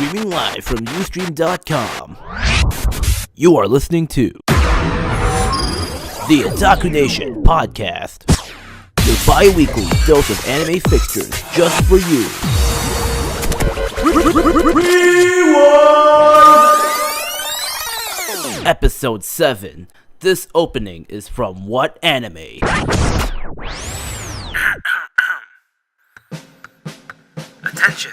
Streaming live from Ustream.com. You are listening to the Otaku Nation podcast, your bi-weekly dose of anime fixtures just for you. Episode 7. This opening is from What Anime? Attention!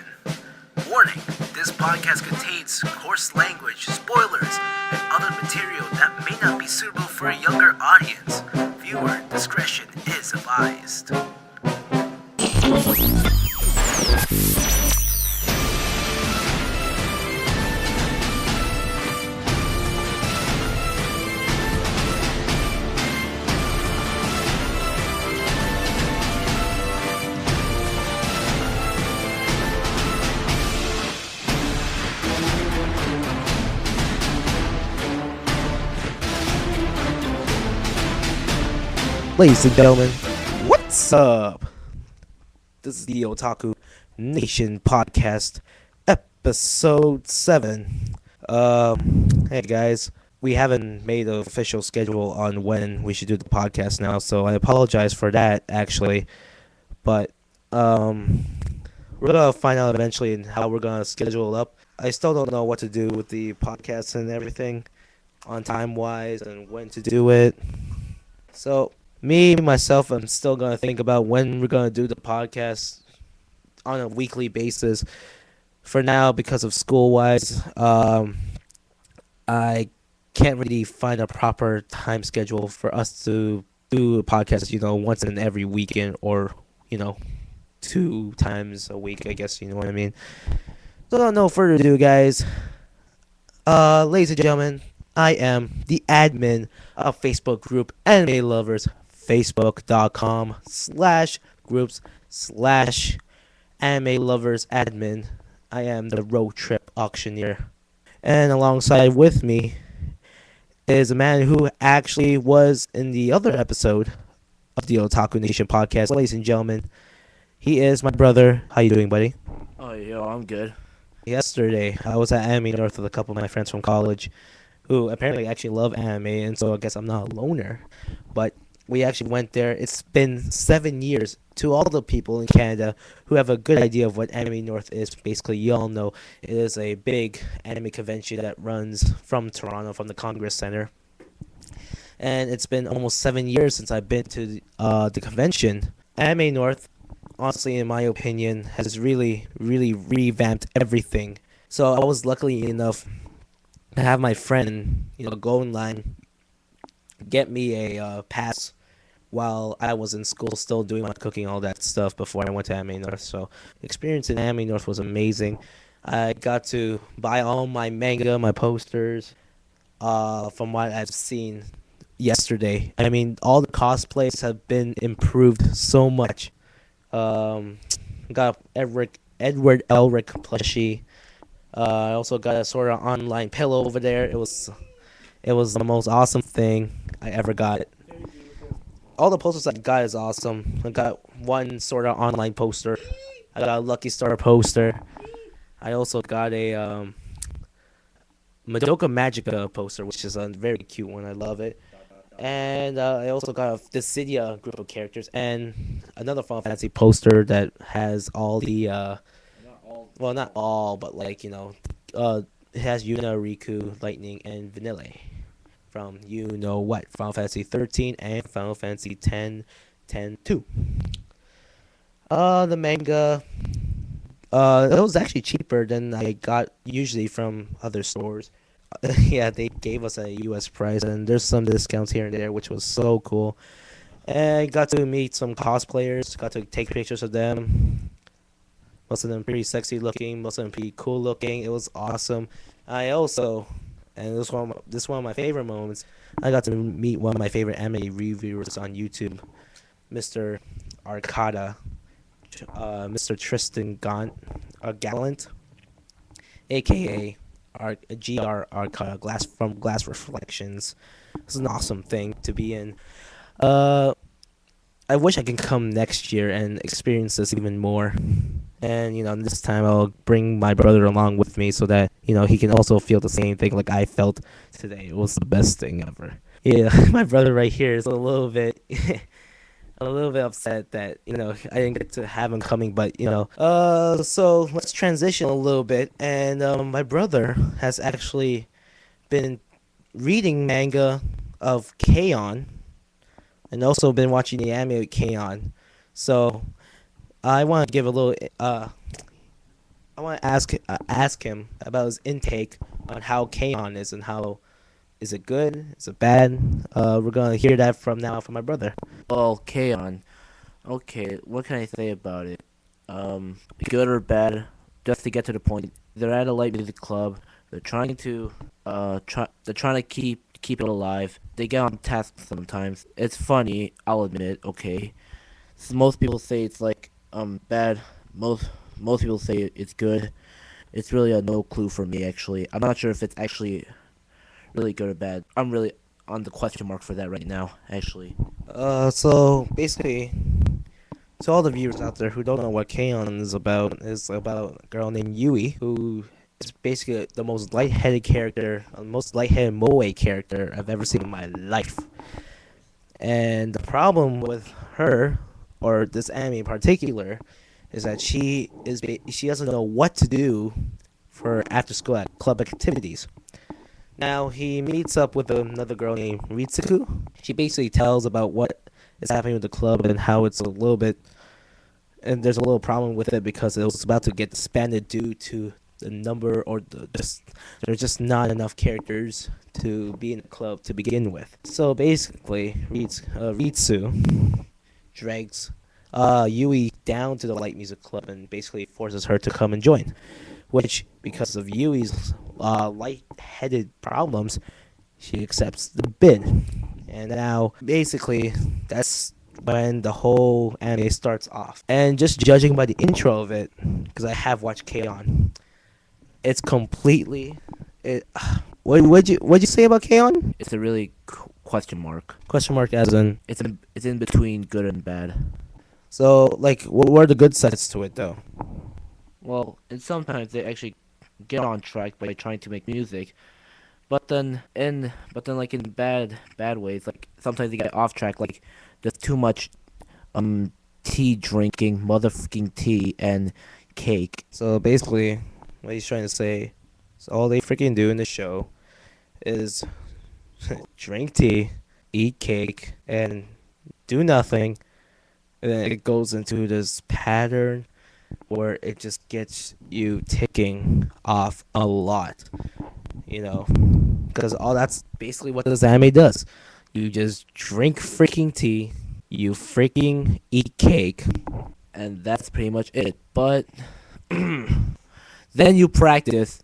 Warning! This podcast contains coarse language, spoilers, and other material that may not be suitable for a younger audience. Viewer discretion is advised. Ladies and gentlemen, what's up? This is the Otaku Nation podcast, episode 7. Hey guys, we haven't made an official schedule on when we should do the podcast now, so I apologize for that, actually. But, we're gonna find out eventually in how we're gonna schedule it up. I still don't know what to do with the podcast and everything, on time-wise, and when to do it. So, myself, I'm still going to think about when we're going to do the podcast on a weekly basis. For now, because of school-wise, I can't really find a proper time schedule for us to do a podcast, once in every weekend or, 2 times a week, I guess, you know what I mean? So, no further ado, guys. Ladies and gentlemen, I am the admin of Facebook group Anime Lovers, facebook.com/groups/anime lovers admin. I am the road trip auctioneer. And alongside with me is a man who actually was in the other episode of the Otaku Nation podcast. Ladies and gentlemen, he is my brother. How you doing, buddy? Oh, yo, I'm good. Yesterday, I was at Anime North with a couple of my friends from college who apparently actually love anime, and so I guess I'm not a loner. But we actually went there. It's been 7 years. To all the people in Canada who have a good idea of what Anime North is, basically, you all know it is a big anime convention that runs from Toronto, from the Congress Center. And it's been almost 7 years since I've been to the convention. Anime North, honestly, in my opinion, has really, really revamped everything. So I was lucky enough to have my friend, go in line, get me a pass while I was in school, still doing my cooking, all that stuff before I went to Anime North. So the experience in Anime North was amazing. I got to buy all my manga, my posters, from what I've seen yesterday. I mean, all the cosplays have been improved so much. Got Edward Elric plushie. I also got a sort of online pillow over there. It was the most awesome thing I ever got. All the posters I got is awesome. I got one sort of online poster. I got a Lucky Star poster. I also got a Madoka Magica poster, which is a very cute one. I love it. And I also got a Dissidia group of characters and another Final Fantasy poster that has all the well, not all, but it has Yuna, Riku, Lightning, and Vanilla from Final Fantasy 13 and Final Fantasy 10-2. The manga, it was actually cheaper than I got usually from other stores. Yeah, they gave us a US price, and there's some discounts here and there, which was so cool. And I got to meet some cosplayers, got to take pictures of them. Most of them pretty sexy looking, most of them pretty cool looking. It was awesome. I also, and this one of my favorite moments, I got to meet one of my favorite anime reviewers on YouTube, Mr. Arcada, Mr. Tristan Gallant, aka GR Arcada, from Glass Reflections. It's an awesome thing to be in. I wish I can come next year and experience this even more. And this time I'll bring my brother along with me so that he can also feel the same thing like I felt today. It was the best thing ever. Yeah, my brother right here is a little bit a little bit upset that I didn't get to have him coming, but so let's transition a little bit. And my brother has actually been reading manga of K-On! And also been watching the anime with K-On! So I want to give a little I want to ask him about his intake on how K-On! Is, and how is it good, is it bad. We're gonna hear that from my brother. Well, K-On! Okay, what can I say about it? Good or bad? Just to get to the point, they're at a light music club. They're trying to keep it alive. They get on task sometimes. It's funny, I'll admit. Okay, so most people say it's like bad. Most people say it's good. It's really a no clue for me, actually. I'm not sure if it's actually really good or bad. I'm really on the question mark for that right now, actually. So basically, to all the viewers out there who don't know what K-On! Is about a girl named Yui, who is basically the most lightheaded character, the most lightheaded moe character I've ever seen in my life. And the problem with her, or this anime in particular, is that she doesn't know what to do for after school club activities. Now he meets up with another girl named Ritsuku. She basically tells about what is happening with the club and how it's a little bit, and there's a little problem with it because it was about to get disbanded due to the number, or there's just not enough characters to be in the club to begin with. So basically, Ritsu drags Yui down to the light music club and basically forces her to come and join. Which, because of Yui's light-headed problems, she accepts the bid. And now, basically, that's when the whole anime starts off. And just judging by the intro of it, because I have watched K-On!, it's completely... What'd you say about K-On!? It's a really question mark. Question mark as in... It's in between good and bad. So, like, what are the good sides to it, though? Well, and sometimes they actually get on track by trying to make music, but then like in bad ways, like sometimes they get off track, like there's too much tea drinking, motherfucking tea and cake. So basically, what he's trying to say is all they freaking do in the show is drink tea, eat cake, and do nothing. And then it goes into this pattern where it just gets you ticking off a lot, because all that's basically what this anime does. You just drink freaking tea, you freaking eat cake, and that's pretty much it. But then you practice,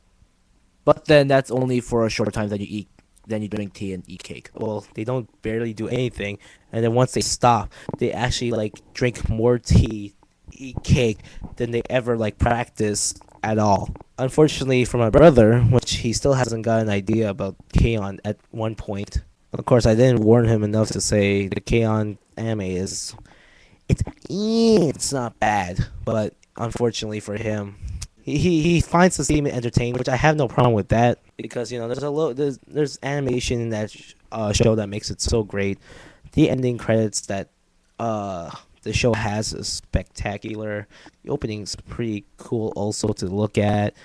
but then that's only for a short time that you eat. Then you drink tea and eat cake. Well, they don't barely do anything, and then once they stop, they actually like drink more tea, eat cake than they ever like practice at all. Unfortunately for my brother, which he still hasn't got an idea about K-On! At one point. Of course, I didn't warn him enough to say the K-On! Anime it's not bad, but unfortunately for him, he finds the theme entertaining, which I have no problem with that, because there's animation in that show that makes it so great. The ending credits that the show has is spectacular. The opening's pretty cool also to look at.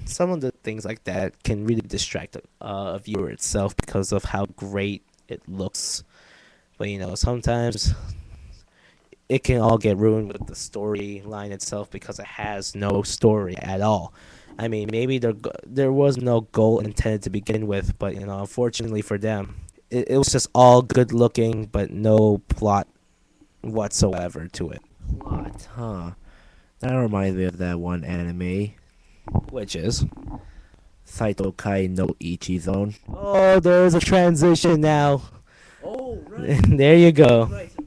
Some of the things like that can really distract a viewer itself because of how great it looks. But sometimes it can all get ruined with the storyline itself because it has no story at all. I mean, maybe there was no goal intended to begin with, but unfortunately for them, it was just all good looking, but no plot whatsoever to it. Plot, huh? That reminds me of that one anime, Which is? Seitokai no Ichizon. Oh, there's a transition now. Oh, right. There you go.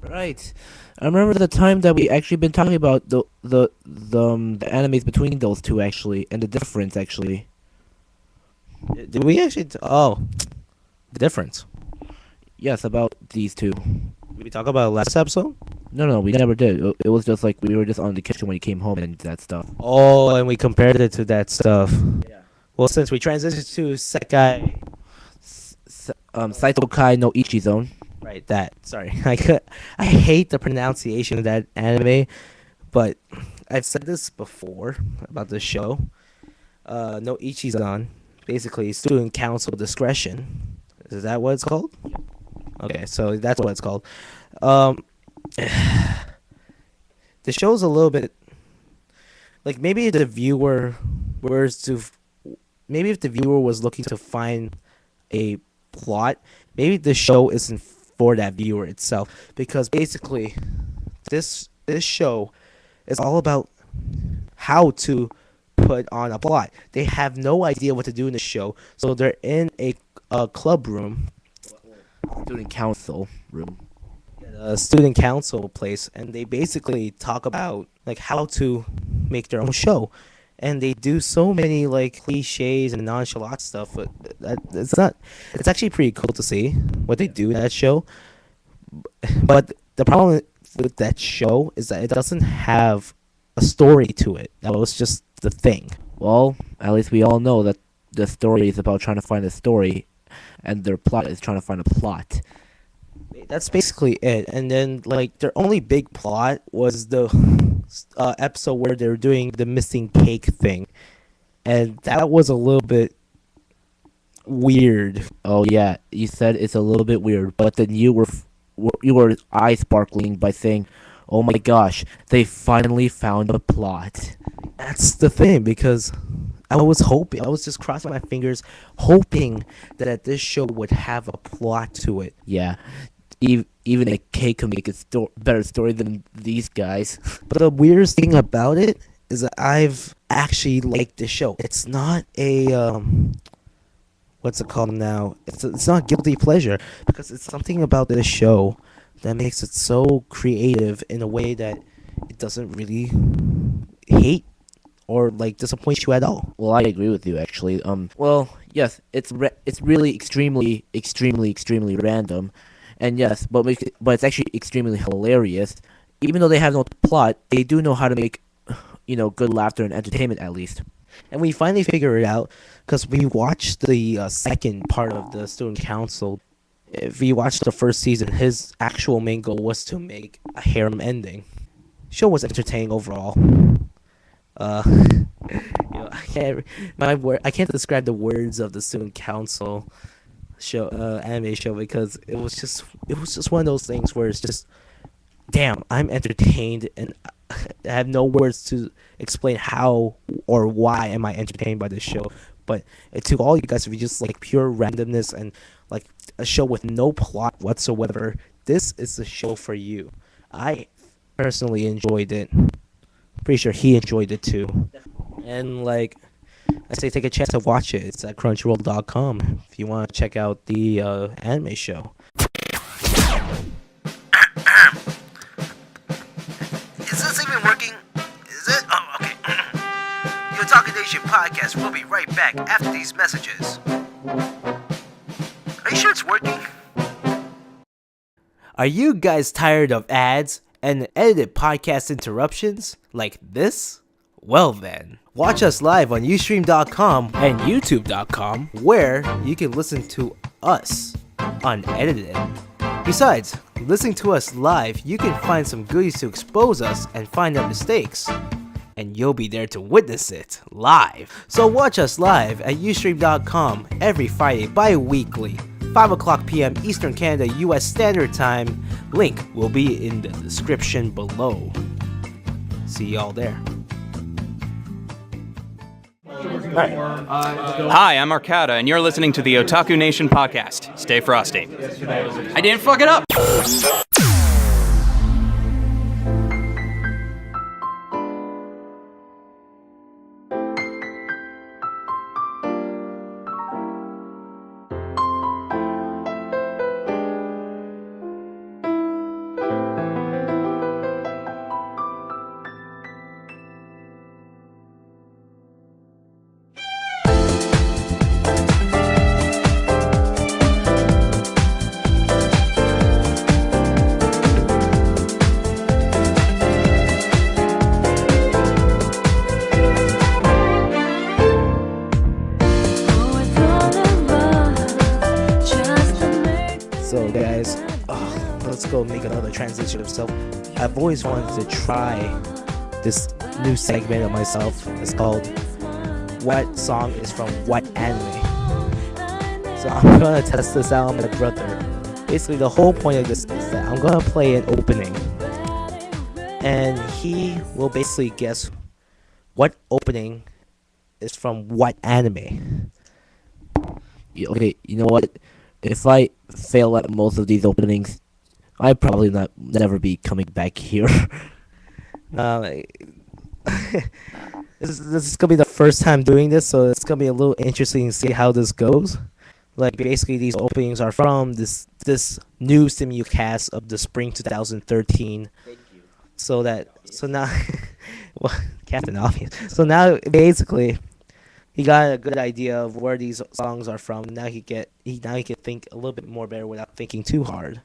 Right. I remember the time that we actually been talking about the animes between those two, actually, and the difference, actually. Did we actually? The difference. Yes, about these two. Did we talk about it last episode? No, we never did. It was just like we were just on the kitchen when you came home and that stuff. Oh, and we compared it to that stuff. Yeah. Well, since we transitioned to Sekai, Seitokai no Ichizon. right? That. Sorry, I hate the pronunciation of that anime, but I've said this before about the show. No Ichizon, basically student council discretion. Is that what it's called? Okay, so that's what it's called. Um, the show's a little bit like maybe the viewer was to maybe if the viewer was looking to find a plot, maybe the show isn't for that viewer itself, because basically this show is all about how to put on a plot. They have no idea what to do in the show, so they're in a club room, Student council room. a student council place, and they basically talk about like how to make their own show. And they do so many like cliches and nonchalant stuff, but it's actually pretty cool to see what they do in that show. But the problem with that show is that it doesn't have a story to it. That was just the thing. Well, at least we all know that the story is about trying to find a story, and their plot is trying to find a plot. That's basically it. And then like their only big plot was the episode where they were doing the missing cake thing, and that was a little bit weird. Oh yeah, you said it's a little bit weird, but then you were eye sparkling by saying, "Oh my gosh, they finally found a plot." That's the thing, because I was just crossing my fingers, hoping that this show would have a plot to it. Yeah, even a cake can make a better story than these guys. But the weirdest thing about it is that I've actually liked the show. It's not a what's it called now? It's not guilty pleasure, because it's something about this show that makes it so creative in a way that it doesn't really hate or like disappoint you at all. Well, I agree with you actually. Well, yes, it's really extremely random, and yes, but it's actually extremely hilarious. Even though they have no plot, they do know how to make, good laughter and entertainment at least. And we finally figured it out because we watched the second part of the student council. If you watched the first season, his actual main goal was to make a harem ending. Show was entertaining overall. I can't describe the words of the student council show, anime show, because it was just one of those things where it's just, damn, I'm entertained, and I have no words to explain how or why am I entertained by this show. But to all you guys, if you just like pure randomness and like a show with no plot whatsoever, this is the show for you. I personally enjoyed it. Pretty sure he enjoyed it too. And like I say, take a chance to watch it. It's at crunchyroll.com if you want to check out the anime show. Is this even working? Is it? Oh, okay. The Otaku Nation podcast will be right back after these messages. Are you sure it's working? Are you guys tired of ads and edited podcast interruptions like this? Well then, watch us live on Ustream.com and YouTube.com, where you can listen to us unedited. Besides, listening to us live, you can find some goodies to expose us and find our mistakes. And you'll be there to witness it live. So watch us live at Ustream.com every Friday bi-weekly, 5 o'clock p.m. Eastern Canada US Standard Time. Link will be in the description below. See y'all there. Hi, I'm Arcata, and you're listening to the Otaku Nation podcast. Stay frosty. I didn't fuck it up! let's go make another transition. So I've always wanted to try this new segment of myself. It's called What Song is from What Anime? So I'm gonna test this out on my brother. Basically, the whole point of this is that I'm gonna play an opening, and he will basically guess what opening is from what anime. Okay, you know what? If I fail at most of these openings, I probably never be coming back here. This is gonna be the first time doing this, so it's gonna be a little interesting to see how this goes. Like basically, these openings are from this new simulcast of the spring 2013. Thank you. So now, well, Captain Obvious. So now basically, he got a good idea of where these songs are from. Now he can think a little bit more better without thinking too hard.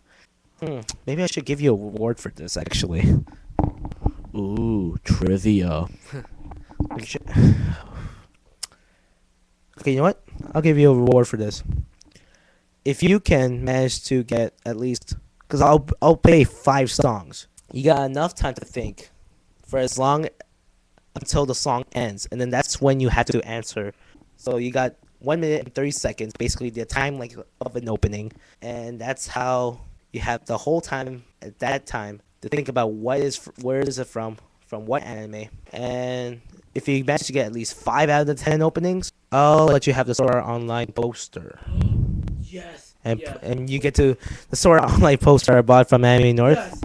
Maybe I should give you a reward for this actually. Ooh, trivia. Okay, you know what? I'll give you a reward for this. If you can manage to get at least, because I'll play 5 songs. You got enough time to think for as long until the song ends, and then that's when you have to answer. So you got 1 minute and 30 seconds, basically the time like of an opening, and that's how you have the whole time at that time to think about where is it from what anime, and if you manage to get at least 5 out of the 10 openings, I'll let you have the Sora Online poster. Yes. And you get to the Sora Online poster I bought from Anime North. Yes.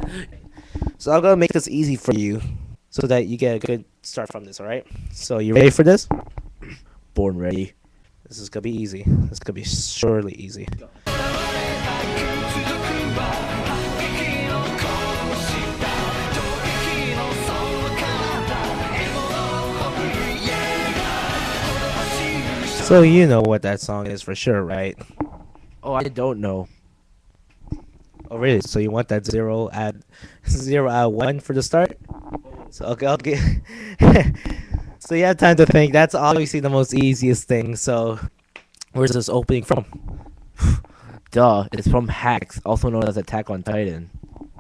So I'm gonna make this easy for you, so that you get a good start from this. All right. So you ready for this? Born ready. This is gonna be easy. This is gonna be surely easy. So you know what that song is for sure, right? Oh, I don't know. Oh, really? So you want that 0 out of 1 for the start? So okay, I'll get. So you have time to think. That's obviously the most easiest thing. So where's this opening from? Duh, it's from Hacks, also known as Attack on Titan.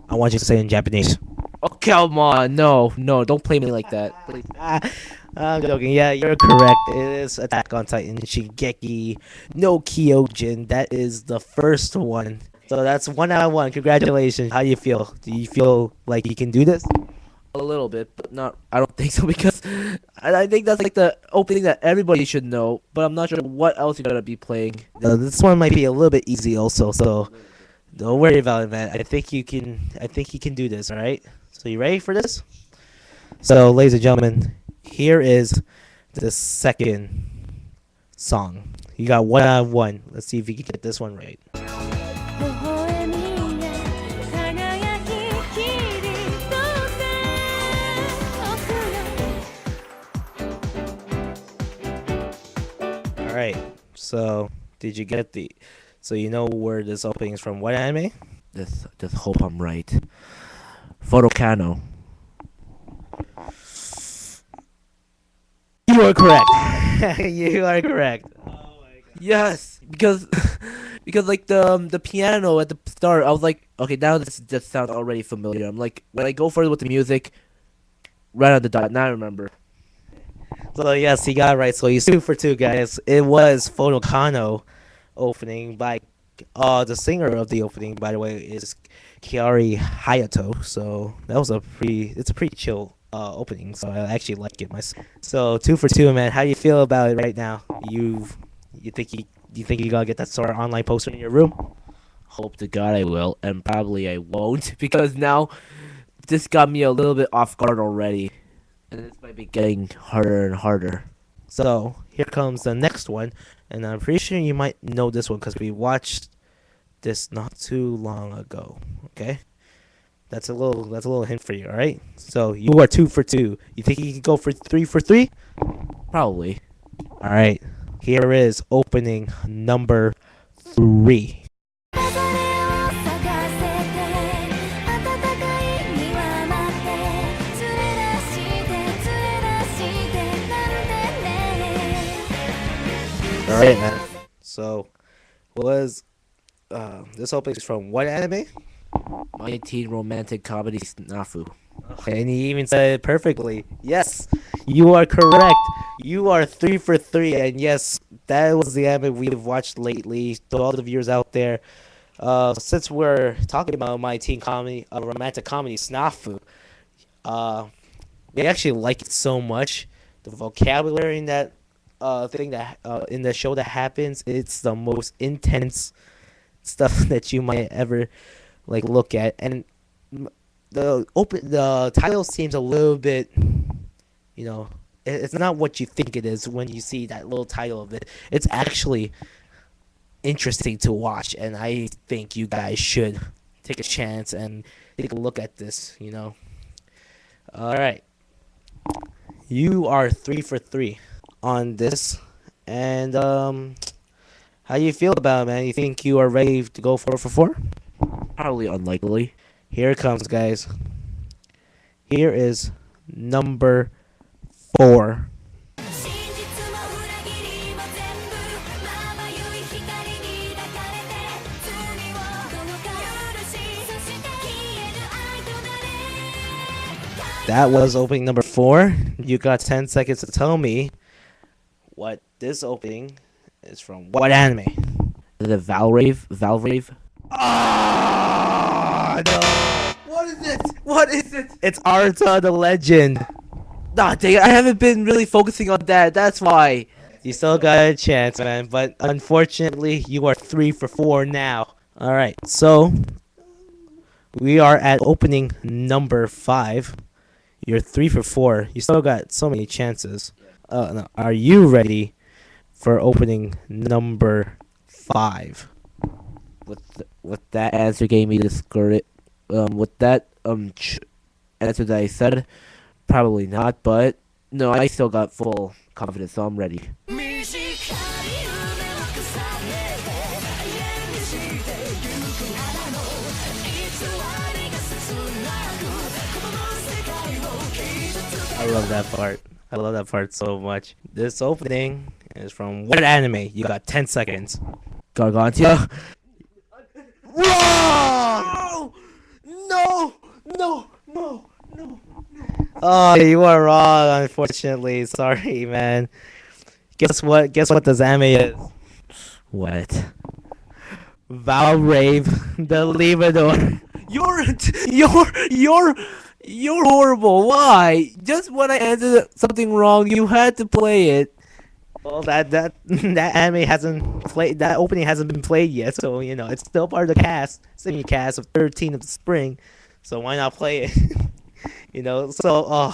I want you to say it in Japanese. Oh, come on. No, don't play me like that. Please. I'm joking. Yeah, you're correct. It is Attack on Titan Shingeki no Kyojin. That is the first one. So that's 1 out of 1. Congratulations. How do you feel? Do you feel like you can do this? A little bit, but not. I don't think so because I think that's like the opening that everybody should know. But I'm not sure what else you're gonna be playing. This one might be a little bit easy also. So don't worry about it, man. I think you can do this. All right. So you ready for this? So, ladies and gentlemen, here is the second song. You got 1 out of 1. Let's see if you can get this one right. Alright, so did you get the... So you know where this opening is from what anime? Just hope I'm right. Photocano. You are correct. You are correct. Yes, because like the piano at the start, I was like, okay, now this just sounds already familiar. I'm like, when I go further with the music, right on the dot. Now I remember. So yes, you got it right. So you 2 for 2, guys. It was Photocano opening by the singer of the opening, by the way, is Kiari Hayato. So that was it's a pretty chill opening. So I actually like it myself. So 2 for 2, man. How do you feel about it right now? You think you gotta get that sort of online poster in your room? Hope to God I will, and probably I won't because now this got me a little bit off guard already, and this might be getting harder and harder. So here comes the next one, and I'm pretty sure you might know this one because we watched this not too long ago. Okay, that's a little hint for you. All right. So you are 2 for 2. You think you can go for 3 for 3? Probably. All right. Here is opening number 3. All right, man. So, this opening is from what anime? My teen romantic comedy snafu. And he even said it perfectly. Yes, you are correct. You are 3 for 3, and yes, that was the anime we've watched lately. To all the viewers out there, since we're talking about my teen comedy, romantic comedy snafu, we actually like it so much. The vocabulary in that thing that in the show that happens, it's the most intense stuff that you might ever like look at, and the title seems a little bit, it's not what you think it is when you see that little title of it. It's actually interesting to watch, and I think you guys should take a chance and take a look at this. All right, you are 3 for 3 on this, and how do you feel about it, man? You think you are ready to go 4 for 4? Probably unlikely. Here it comes, guys. Here is number 4. That was opening number 4. You got 10 seconds to tell me what this opening is from. What anime? Is it Valrave? Valrave? Ah, no. What is it? What is it? It's Arta the Legend. Nah, dang it, I haven't been really focusing on that. That's why. You still got a chance, man. But unfortunately, you are 3 for 4 now. All right, so we are at opening number 5. You're 3 for 4. You still got so many chances. No. Are you ready for opening number 5? With that answer gave me with that answer that I said, probably not. But no, I still got full confidence, so I'm ready. I love that part. I love that part so much. This opening is from what anime? You got 10 seconds. Gargantia? Wrong! No! Oh, you are wrong, unfortunately. Sorry, man. Guess what? Guess what this anime is? What? Valrave, the Leavador. You're horrible. Why? Just when I answered something wrong, you had to play it. Well, that anime hasn't played. That opening hasn't been played yet, so it's still part of the semi-cast of 13 of the spring. So why not play it? So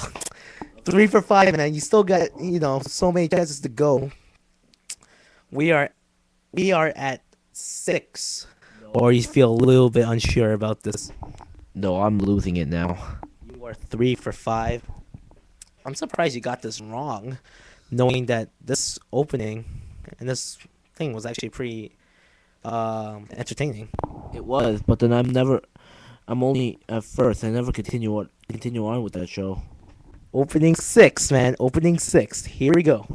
3 for 5, man. You still got so many chances to go. We are at 6, or you feel a little bit unsure about this. No, I'm losing it now. You are 3 for 5. I'm surprised you got this wrong, knowing that this opening and this thing was actually pretty entertaining. It was, but then I'm only at first. I never continue on with that show. Opening 6, man. Opening 6. Here we go.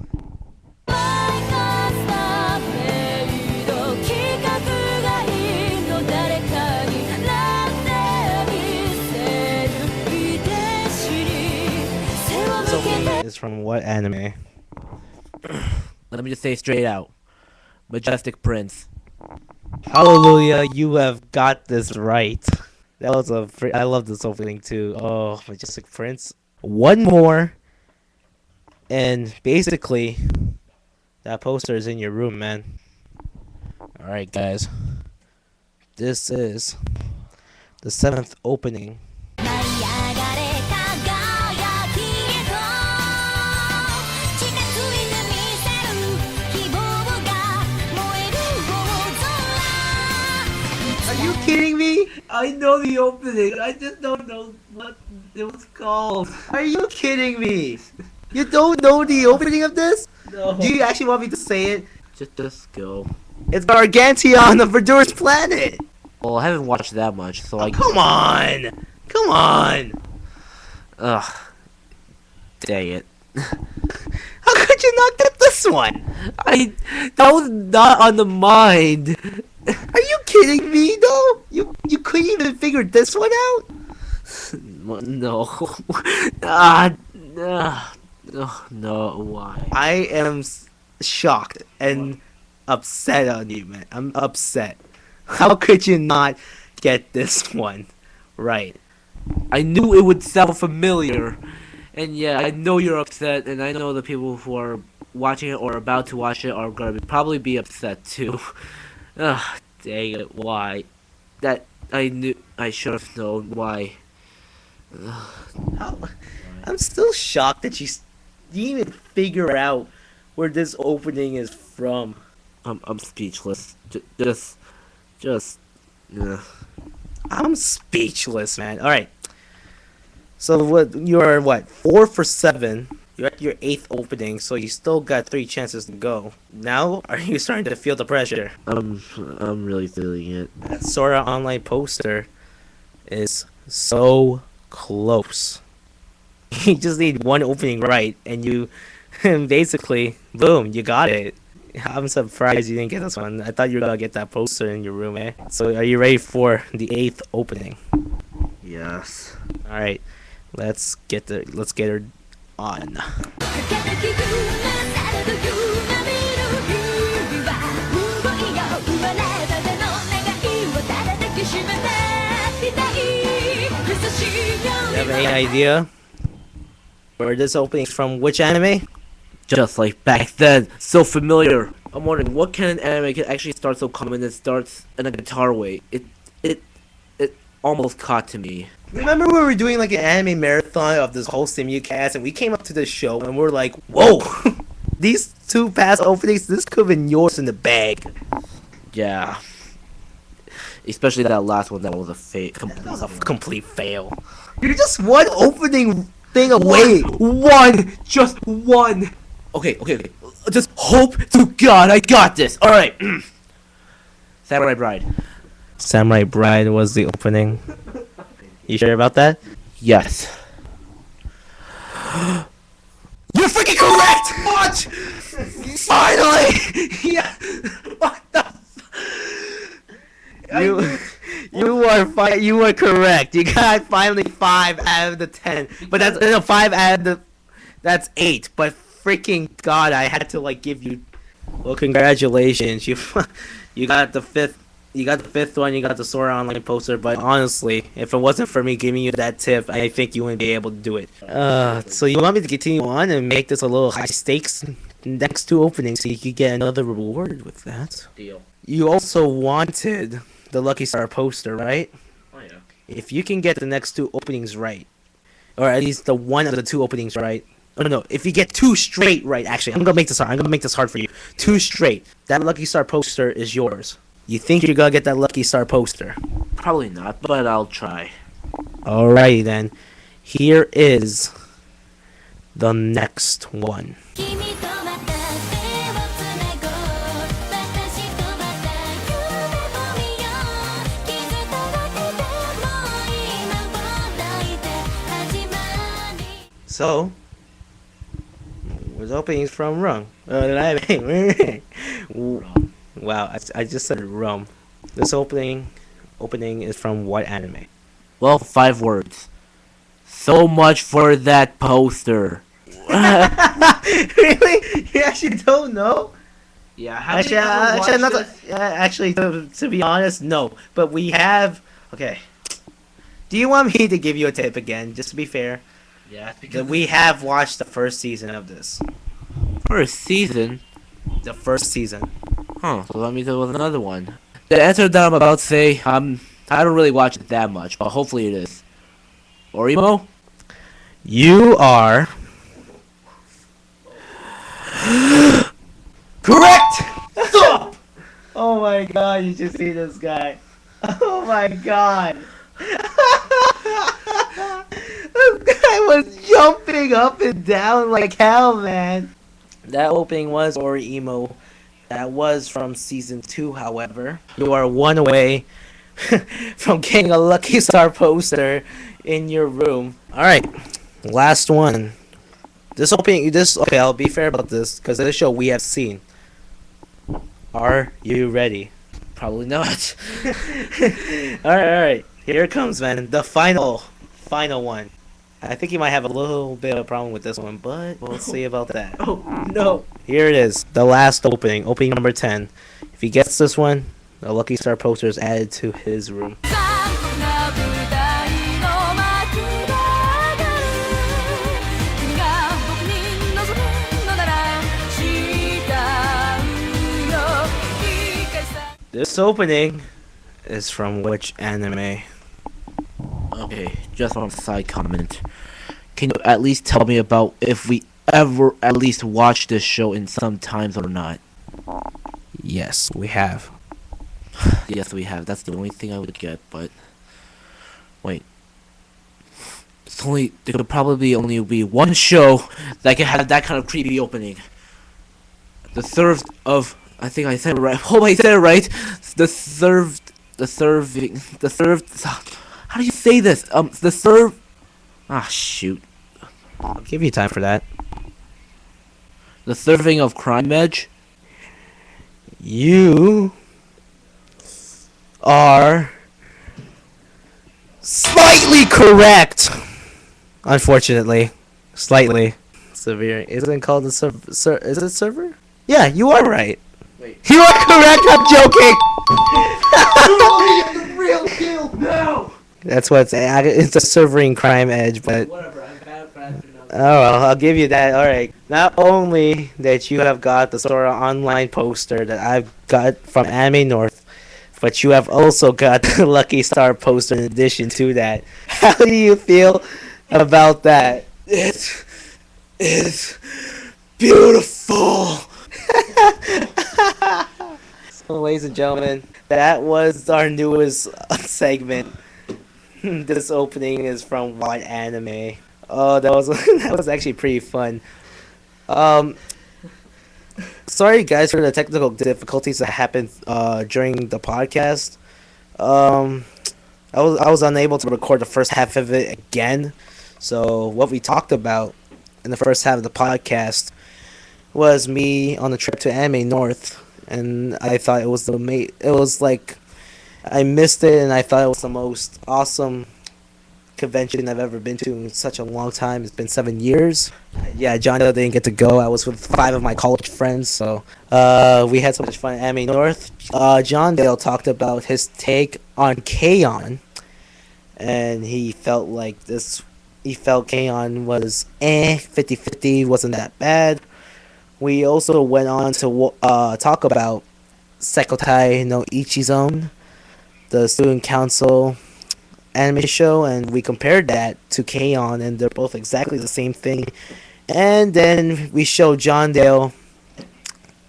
This opening is from what anime? Let me just say straight out. Majestic Prince. Hallelujah, you have got this right. That was I love this opening too. Oh, Majestic Prince. One more, and basically, that poster is in your room, man. All right, guys. This is the 7th opening. Are you kidding me? I know the opening. I just don't know what it was called. Are you kidding me? You don't know the opening of this? No. Do you actually want me to say it? Just go. It's Gargantion of Verdur's Planet! Well, I haven't watched that much, so I... Come on! Come on! Ugh. Dang it. How could you not get this one? That was not on the mind. Are you kidding me, though? You You couldn't even figure this one out? No. No, why? I am shocked and upset on you, man. I'm upset. How could you not get this one right? I knew it would sound familiar. And yeah, I know you're upset, and I know the people who are watching it or about to watch it are going to probably be upset too. Ugh, dang it, why? That, I knew, I should have known why. How? I'm still shocked that you didn't even figure out where this opening is from. I'm speechless. Just, I'm speechless, man. All right. So you're 4 for 7. You're at your 8th opening, so you still got 3 chances to go. Now, are you starting to feel the pressure? I'm really feeling it. That Sora Online poster is so close. You just need one opening right, and you basically, boom, you got it. I'm surprised you didn't get this one. I thought you were gonna get that poster in your room, eh? So, are you ready for the 8th opening? Yes. All right, let's get her on. You have any idea where this opening is from? Which anime? Just like back then, so familiar. I'm wondering what kind of anime can actually start so common and starts in a guitar way. It almost caught to me. Remember when we were doing like an anime marathon of this whole simulcast, and we came up to this show and we're like, whoa, these 2 past openings, this could have been yours in the bag. Yeah. Especially that last one, that was a fake. That was a complete fail. You're just one opening thing away. Just one. Okay. Just hope to God I got this. All right. Samurai Bride. Samurai Bride was the opening. You sure about that? Yes. You're freaking correct! What? Finally! Yeah. What the? You were correct. You got finally 5 out of the 10. But that's 5 out of the. That's 8. But freaking God, I had to like give you. Well, congratulations. You got the 5th. You got the 5th one, you got the Sora Online poster, but honestly, if it wasn't for me giving you that tip, I think you wouldn't be able to do it. So you want me to continue on and make this a little high stakes next 2 openings so you could get another reward with that? Deal. You also wanted the Lucky Star poster, right? Oh yeah. If you can get the next 2 openings right, or at least the one of the 2 openings right, no, if you get 2 straight right, actually, I'm gonna make this hard for you. 2 straight, that Lucky Star poster is yours. You think you're gonna get that Lucky Star poster? Probably not, but I'll try. Alrighty then. Here is the next one. So, where's openings from wrong? Wow, I just said rum. This opening is from what anime? Well, 5 words. So much for that poster. Really? You actually don't know? Yeah, Actually, to be honest, no. But we have. Okay. Do you want me to give you a tip again, just to be fair? Yeah, That we have watched the first season of this. first season. The first season. Huh, so that means there was another one. The answer that I'm about to say, I don't really watch it that much, but hopefully it is. Orimo? You are correct. Stop! Oh my God! You just see this guy. Oh my God! This guy was jumping up and down like hell, man. That opening was Orimo. That was from season 2, however. You are 1 away from getting a Lucky Star poster in your room. Alright, last one. Okay, I'll be fair about this, because this show we have seen. Are you ready? Probably not. All right. Here it comes, man. The final one. I think you might have a little bit of a problem with this one, but we'll see about that. Oh no. Here it is, the last opening number 10. If he gets this one, a Lucky Star poster is added to his room. This opening is from which anime? Okay, just one side comment. Can you at least tell me about if we ever at least watched this show in some times or not? Yes, we have. Yes, we have. That's the only thing I would get, but... Wait. There could probably only be one show that can have that kind of creepy opening. The third of... I think I said it right. Oh, I said it right. The serving... How do you say this? The serve... Ah, shoot. I'll give you time for that. The serving of Crime Edge? You are slightly correct. Unfortunately, slightly. Severe. Isn't it called the is it server? Yeah, you are right. Wait. You are correct. I'm joking. The real deal now! That's what it's a servering Crime Edge, but Whatever, I'm bad for oh well, I'll give you that. All right. Not only that you have got the Sora Online poster that I've got from Anime North, but you have also got the Lucky Star poster in addition to that. How do you feel about that? It is beautiful! So, ladies and gentlemen, that was our newest segment. This opening is from what anime? Oh, that was actually pretty fun. Sorry guys for the technical difficulties that happened during the podcast. I was unable to record the first half of it again. So what we talked about in the first half of the podcast was me on a trip to Anime North, and I thought it was I missed it, and I thought it was the most awesome convention I've ever been to in such a long time. It's been 7 years. Yeah, John Dale didn't get to go. I was with 5 of my college friends, so we had so much fun at Anime North. John Dale talked about his take on K-On! And he felt K-On! Was 50-50, wasn't that bad. We also went on to talk about Seitokai no Ichizon, the student council anime show, and we compared that to K-On!, and they're both exactly the same thing. And then we showed John Dale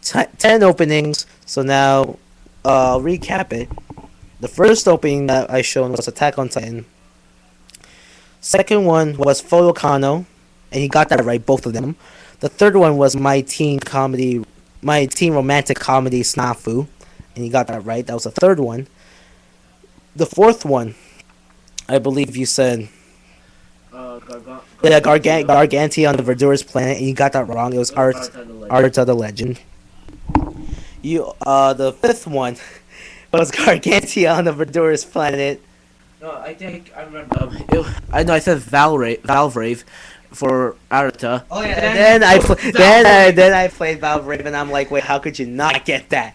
10 openings. So now I'll recap it. The first opening that I showed was Attack on Titan. Second one was Photokano, and he got that right, both of them. The third one was my teen romantic comedy Snafu, and he got that right. That was the third one. The fourth one, I believe you said, Gargantia on the Verdurous planet, and you got that wrong. It was Art of the Legend. The fifth one was Gargantia on the Verdurous planet. No, I think I remember. I said Valvrave for Arata. Oh yeah, and then I played Valvrave, and I'm like, wait, how could you not get that?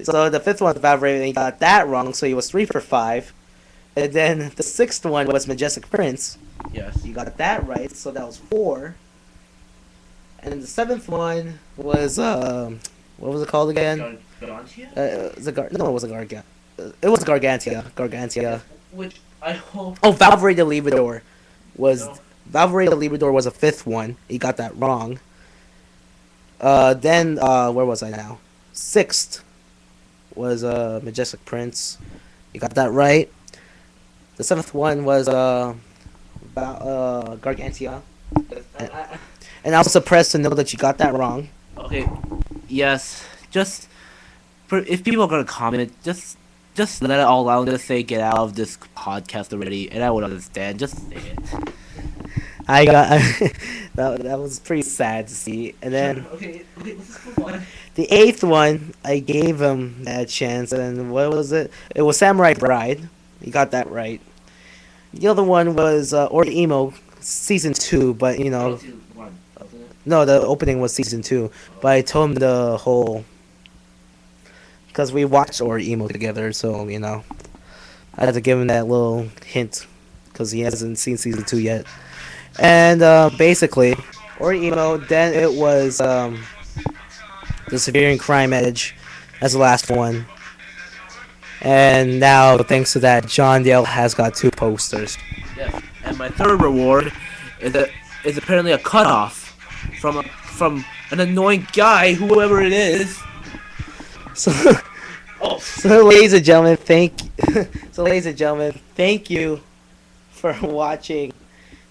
So the fifth one was Valvrave, and he got that wrong, so he was 3 for 5. And then the sixth one was Majestic Prince. Yes. You got that right, so that was 4. And then the seventh one was what was it called again? Gargantia? It wasn't Gargantia. It was Gargantia. Which I hope. Oh, Valkyrie the Libidor was Valkyrie the Libidor was a 5th one. He got that wrong. Then where was I now? 6th was Majestic Prince. You got that right. The 7th one was Gargantia. And I was surprised to know that you got that wrong. Okay. Yes. Just if people are gonna comment, just let it all out. Just say get out of this podcast already, and I would understand. Just say it. I got that was pretty sad to see. And then Okay, let's move on. the eighth one, I gave him that chance. And what was it? It was Samurai Bride. He got that right. The other one was Ori Emo season 2, but you know, no, the opening was season 2. But I told him the whole because we watched Ori Emo together, so you know, I had to give him that little hint because he hasn't seen season 2 yet. And basically, Ori Emo. Then it was the Severe Crime Edge as the last one. And now, thanks to that, John Dale has got 2 posters. Yes, and my third reward is apparently a cutoff from an annoying guy, whoever it is. So, ladies and gentlemen, thank you for watching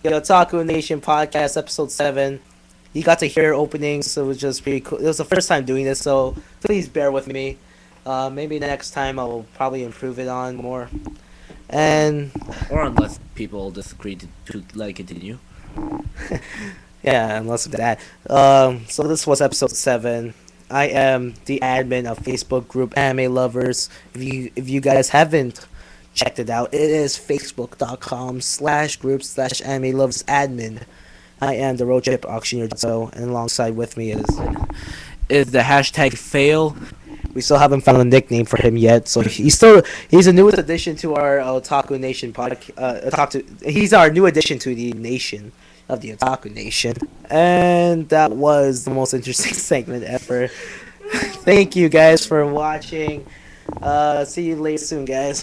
the Otaku Nation podcast, episode 7. You got to hear openings, so it was just pretty cool. It was the first time doing this, so please bear with me. Maybe next time I'll probably improve it on more. And Or unless people disagree to like continue. yeah, unless of that. So this was episode 7. I am the admin of Facebook group Anime Lovers. If you guys haven't checked it out, it is facebook.com/group/Anime Lovers admin. I am the road trip auctioneer, so and alongside with me Is the hashtag fail? we still haven't found a nickname for him yet, so he's a newest addition to our Otaku Nation podcast. He's our new addition to the nation of the Otaku Nation, and that was the most interesting segment ever. Thank you guys for watching. See you later soon, guys.